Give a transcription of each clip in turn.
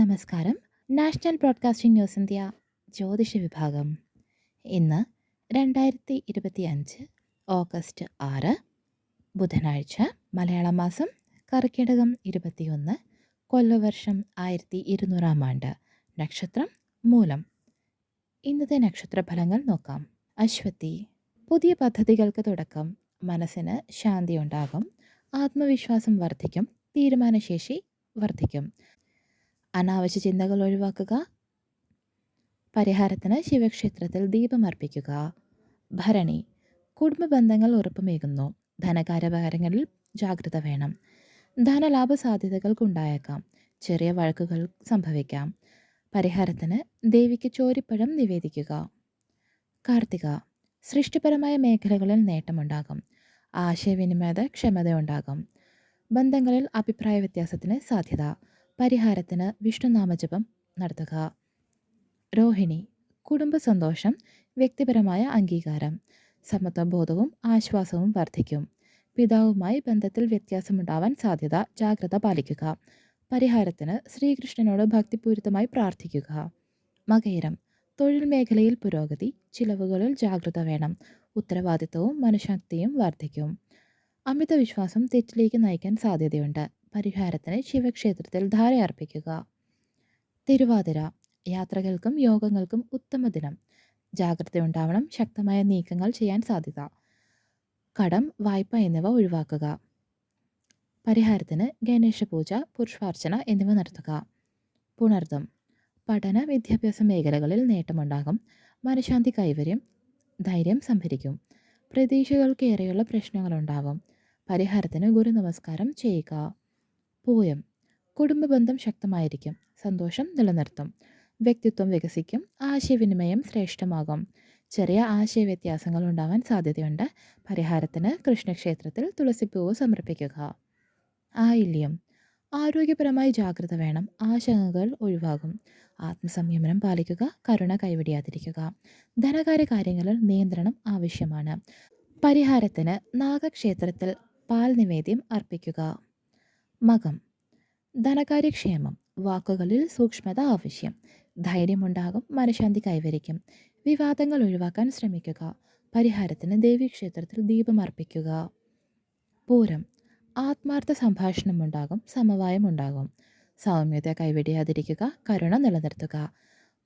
നമസ്കാരം. National broadcasting news India ജ്യോതിഷ വിഭാഗം. ഇന്ന് 2025 ഓഗസ്റ്റ് 6 ബുധനാഴ്ച. മലയാള മാസം കർക്കിടകം 21, കൊല്ലവർഷം 1200 ആണ്ട്. നക്ഷത്രം മൂലം. ഇന്നത്തെ നക്ഷത്രഫലങ്ങൾ നോക്കാം. അശ്വതി. പുതിയ പദ്ധതികൾക്ക് തുടക്കം. മനസ്സിന് ശാന്തി ഉണ്ടാകും. ആത്മവിശ്വാസം വർദ്ധിക്കും. തീരുമാനശേഷി വർദ്ധിക്കും. അനാവശ്യ ചിന്തകൾ ഒഴിവാക്കുക. പരിഹാരത്തിന് ശിവക്ഷേത്രത്തിൽ ദീപമർപ്പിക്കുക. ഭരണി. കുടുംബ ബന്ധങ്ങൾ ഉറപ്പുമേകുന്നു. ധനകാര്യകാര്യങ്ങളിൽ ജാഗ്രത വേണം. ധനലാഭ സാധ്യതകൾക്കുണ്ടായേക്കാം. ചെറിയ വഴക്കുകൾ സംഭവിക്കാം. പരിഹാരത്തിന് ദേവിക്ക് ചോരിപ്പഴം നിവേദിക്കുക. കാർത്തിക. സൃഷ്ടിപരമായ മേഖലകളിൽ നേട്ടമുണ്ടാകും. ആശയവിനിമയ ക്ഷമതയുണ്ടാകും. ബന്ധങ്ങളിൽ അഭിപ്രായ വ്യത്യാസത്തിന് സാധ്യത. പരിഹാരത്തിന് വിഷ്ണുനാമജപം നടത്തുക. രോഹിണി. കുടുംബ സന്തോഷം. വ്യക്തിപരമായ അംഗീകാരം. സമത്വബോധവും ആശ്വാസവും വർദ്ധിക്കും. പിതാവുമായി ബന്ധത്തിൽ വ്യത്യാസമുണ്ടാവാൻ സാധ്യത. ജാഗ്രത പാലിക്കുക. പരിഹാരത്തിന് ശ്രീകൃഷ്ണനോട് ഭക്തിപൂരിതമായി പ്രാർത്ഥിക്കുക. മകയിരം. തൊഴിൽ മേഖലയിൽ പുരോഗതി. ചിലവുകളിൽ ജാഗ്രത വേണം. ഉത്തരവാദിത്വവും മനഃശാന്തിയും വർദ്ധിക്കും. അമിത വിശ്വാസം തെറ്റിലേക്ക് നയിക്കാൻ സാധ്യതയുണ്ട്. പരിഹാരത്തിന് ശിവക്ഷേത്രത്തിൽ ധാര അർപ്പിക്കുക. തിരുവാതിര. യാത്രകൾക്കും യോഗങ്ങൾക്കും ഉത്തമ ദിനം. ജാഗ്രതയുണ്ടാവണം. ശക്തമായ നീക്കങ്ങൾ ചെയ്യാൻ സാധ്യത. കടം, വായ്പ എന്നിവ ഒഴിവാക്കുക. പരിഹാരത്തിന് ഗണേശ പൂജ, പുഷ്പാർച്ചന എന്നിവ നടത്തുക. പുണർദം. പഠന വിദ്യാഭ്യാസ മേഖലകളിൽ നേട്ടമുണ്ടാകും. മനഃശാന്തി കൈവര്യം. ധൈര്യം സംഭരിക്കും. പ്രതീക്ഷകൾക്കേറെയുള്ള പ്രശ്നങ്ങളുണ്ടാവും. പരിഹാരത്തിന് ഗുരു നമസ്കാരം ചെയ്യുക. പൂയം. കുടുംബബന്ധം ശക്തമായിരിക്കും. സന്തോഷം നിലനിർത്തും. വ്യക്തിത്വം വികസിക്കും. ആശയവിനിമയം ശ്രേഷ്ഠമാകും. ചെറിയ ആശയവ്യത്യാസങ്ങൾ ഉണ്ടാവാൻ സാധ്യതയുണ്ട്. പരിഹാരത്തിന് കൃഷ്ണക്ഷേത്രത്തിൽ തുളസിപ്പൂവ് സമർപ്പിക്കുക. ആയില്യം. ആരോഗ്യപരമായി ജാഗ്രത വേണം. ആശങ്കകൾ ഒഴിവാകും. ആത്മസംയമനം പാലിക്കുക. കരുണ കൈവിടിയാതിരിക്കുക. ധനകാര്യ കാര്യങ്ങളിൽ നിയന്ത്രണം ആവശ്യമാണ്. പരിഹാരത്തിന് നാഗക്ഷേത്രത്തിൽ പാൽ നിവേദ്യം അർപ്പിക്കുക. മകം. ധനകാര്യക്ഷേമം. വാക്കുകളിൽ സൂക്ഷ്മത ആവശ്യം. ധൈര്യമുണ്ടാകും. മനഃശാന്തി കൈവരിക്കും. വിവാദങ്ങൾ ഒഴിവാക്കാൻ ശ്രമിക്കുക. പരിഹാരത്തിന് ദേവീക്ഷേത്രത്തിൽ ദീപമർപ്പിക്കുക. പൂരം. ആത്മാർത്ഥ സംഭാഷണമുണ്ടാകും. സമവായം ഉണ്ടാകും. സൗമ്യത കൈവിടിയാതിരിക്കുക. കരുണ നിലനിർത്തുക.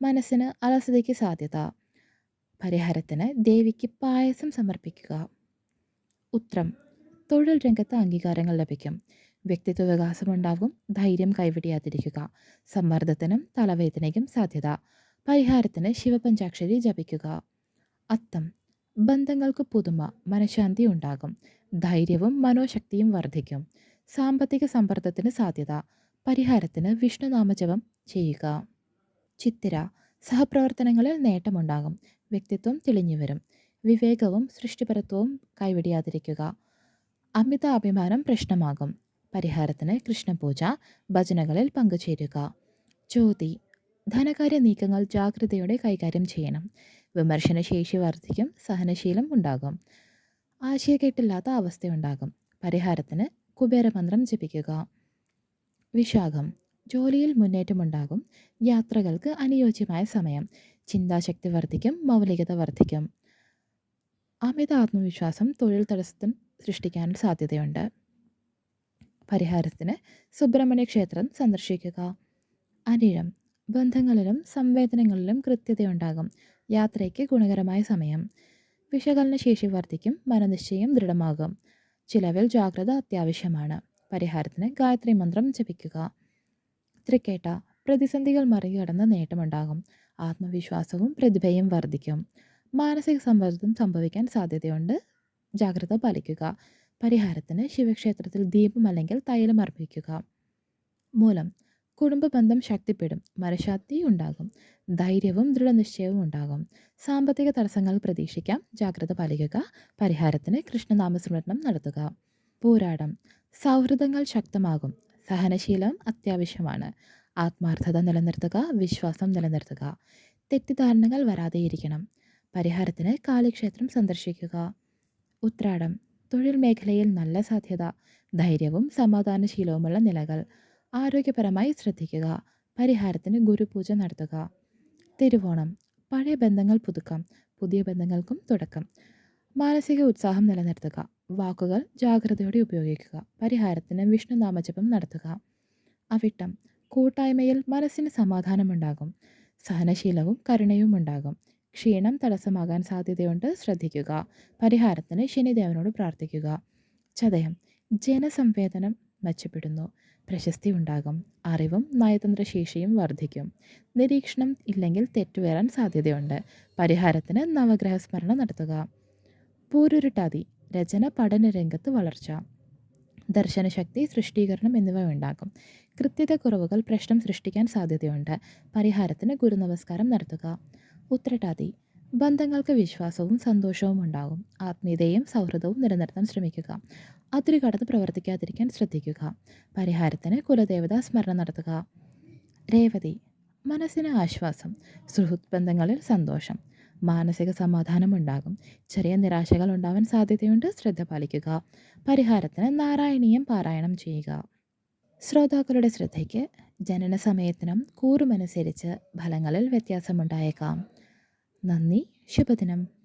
മനസ്സിന് അലസതയ്ക്ക് സാധ്യത. പരിഹാരത്തിന് ദേവിക്ക് പായസം സമർപ്പിക്കുക. ഉത്രം. തൊഴിൽ രംഗത്ത് അംഗീകാരങ്ങൾ ലഭിക്കും. വ്യക്തിത്വ വികാസമുണ്ടാകും. ധൈര്യം കൈവിടിയാതിരിക്കുക. സമ്മർദ്ദത്തിനും തലവേദനയ്ക്കും സാധ്യത. പരിഹാരത്തിന് ശിവപഞ്ചാക്ഷരി ജപിക്കുക. അത്തം. ബന്ധങ്ങൾക്ക് പുതുമ. മനഃശാന്തി ഉണ്ടാകും. ധൈര്യവും മനോശക്തിയും വർദ്ധിക്കും. സാമ്പത്തിക സമ്മർദ്ദത്തിന് സാധ്യത. പരിഹാരത്തിന് വിഷ്ണുനാമജപം ചെയ്യുക. ചിത്തിര. സഹപ്രവർത്തനങ്ങളിൽ നേട്ടമുണ്ടാകും. വ്യക്തിത്വം തെളിഞ്ഞുവരും. വിവേകവും സൃഷ്ടിപരത്വവും കൈവിടിയാതിരിക്കുക. അമിത അഭിമാനം പ്രശ്നമാകും. പരിഹാരത്തിന് കൃഷ്ണപൂജ, ഭജനകളിൽ പങ്കുചേരുക. ജ്യോതി. ധനകാര്യ നീക്കങ്ങൾ ജാഗ്രതയോടെ കൈകാര്യം ചെയ്യണം. വിമർശനശേഷി വർദ്ധിക്കും. സഹനശീലം ഉണ്ടാകും. ആശയക്കെട്ടില്ലാത്ത അവസ്ഥയുണ്ടാകും. പരിഹാരത്തിന് കുബേരമന്ത്രം ജപിക്കുക. വിശാഖം. ജോലിയിൽ മുന്നേറ്റമുണ്ടാകും. യാത്രകൾക്ക് അനുയോജ്യമായ സമയം. ചിന്താശക്തി വർദ്ധിക്കും. മൗലികത വർദ്ധിക്കും. അമിത ആത്മവിശ്വാസം തൊഴിൽ തടസ്സം സൃഷ്ടിക്കാൻ സാധ്യതയുണ്ട്. പരിഹാരത്തിന് സുബ്രഹ്മണ്യ ക്ഷേത്രം സന്ദർശിക്കുക. അനിഴം. ബന്ധങ്ങളിലും സംവേദനങ്ങളിലും കൃത്യതയുണ്ടാകും. യാത്രയ്ക്ക് ഗുണകരമായ സമയം. വിശകലന ശേഷി വർദ്ധിക്കും. മനനിശ്ചയം ദൃഢമാകും. ചിലവിൽ ജാഗ്രത അത്യാവശ്യമാണ്. പരിഹാരത്തിന് ഗായത്രി മന്ത്രം ജപിക്കുക. തൃക്കേട്ട. പ്രതിസന്ധികൾ മറികടന്ന് നേട്ടമുണ്ടാകും. ആത്മവിശ്വാസവും പ്രതിഭയും വർദ്ധിക്കും. മാനസിക സമ്മർദ്ദം സംഭവിക്കാൻ സാധ്യതയുണ്ട്. ജാഗ്രത പാലിക്കുക. പരിഹാരത്തിന് ശിവക്ഷേത്രത്തിൽ ദീപം അല്ലെങ്കിൽ തൈലം അർപ്പിക്കുക. മൂലം. കുടുംബ ബന്ധം ശക്തിപ്പെടും. മനഃശാന്തി ഉണ്ടാകും. ധൈര്യവും ദൃഢനിശ്ചയവും ഉണ്ടാകും. സാമ്പത്തിക തടസ്സങ്ങൾ പ്രതീക്ഷിക്കാം. ജാഗ്രത പാലിക്കുക. പരിഹാരത്തിന് കൃഷ്ണനാമസ്മരണം നടത്തുക. പോരാടം. സൗഹൃദങ്ങൾ ശക്തമാകും. സഹനശീലം അത്യാവശ്യമാണ്. ആത്മാർത്ഥത നിലനിർത്തുക. വിശ്വാസം നിലനിർത്തുക. തെറ്റിദ്ധാരണകൾ വരാതെയിരിക്കണം. പരിഹാരത്തിന് കാളിക്ഷേത്രം സന്ദർശിക്കുക. ഉത്രാടം. തൊഴിൽ മേഖലയിൽ നല്ല സാധ്യത. ധൈര്യവും സമാധാനശീലവുമുള്ള നിലകൾ. ആരോഗ്യപരമായി ശ്രദ്ധിക്കുക. പരിഹാരത്തിന് ഗുരുപൂജ നടത്തുക. തിരുവോണം പഴയ ബന്ധങ്ങൾ പുതുക്കാം, പുതിയ ബന്ധങ്ങൾക്കും തുടക്കം. മാനസിക ഉത്സാഹം നിലനിർത്തുക. വാക്കുകൾ ജാഗ്രതയോടെ ഉപയോഗിക്കുക. പരിഹാരത്തിന് വിഷ്ണു നാമജപം നടത്തുക. അവിട്ടം കൂട്ടായ്മയിൽ മനസ്സിന് സമാധാനമുണ്ടാകും. സഹനശീലവും കരുണയും ഉണ്ടാകും. ക്ഷീണം തടസ്സമാകാൻ സാധ്യതയുണ്ട്, ശ്രദ്ധിക്കുക. പരിഹാരത്തിന് ശനിദേവനോട് പ്രാർത്ഥിക്കുക. ചതയം ജനസംവേദനം മെച്ചപ്പെടുന്നു. പ്രശസ്തി ഉണ്ടാകും. അറിവും നയതന്ത്രശേഷിയും വർദ്ധിക്കും. നിരീക്ഷണം ഇല്ലെങ്കിൽ തെറ്റുവരാൻ സാധ്യതയുണ്ട്. പരിഹാരത്തിന് നവഗ്രഹ സ്മരണ നടത്തുക. പൂരുരുട്ടാതി രചന പഠന രംഗത്ത് വളർച്ച. ദർശനശക്തി സൃഷ്ടീകരണം എന്നിവ ഉണ്ടാകും. കൃത്യത കുറവുകൾ പ്രശ്നം സൃഷ്ടിക്കാൻ സാധ്യതയുണ്ട്. പരിഹാരത്തിന് ഗുരുനമസ്കാരം നടത്തുക. ഉത്രട്ടാതി ബന്ധങ്ങൾക്ക് വിശ്വാസവും സന്തോഷവും ഉണ്ടാകും. ആത്മീയതയും സൗഹൃദവും നിലനിർത്താൻ ശ്രമിക്കുക. അതിരു കടന്ന് പ്രവർത്തിക്കാതിരിക്കാൻ ശ്രദ്ധിക്കുക. പരിഹാരത്തിന് കുലദേവതാ സ്മരണ നടത്തുക. രേവതി മനസ്സിന് ആശ്വാസം. സുഹൃത്ത് ബന്ധങ്ങളിൽ സന്തോഷം. മാനസിക സമാധാനം ഉണ്ടാകും. ചെറിയ നിരാശകൾ ഉണ്ടാവാൻ സാധ്യതയുണ്ട്, ശ്രദ്ധ പാലിക്കുക. പരിഹാരത്തിന് നാരായണീയം പാരായണം ചെയ്യുക. ശ്രോതാക്കളുടെ ശ്രദ്ധയ്ക്ക് ജനന സമയത്തിനും കൂറുമനുസരിച്ച് ഫലങ്ങളിൽ വ്യത്യാസമുണ്ടായേക്കാം. നന്ദി. ശുഭദിനം.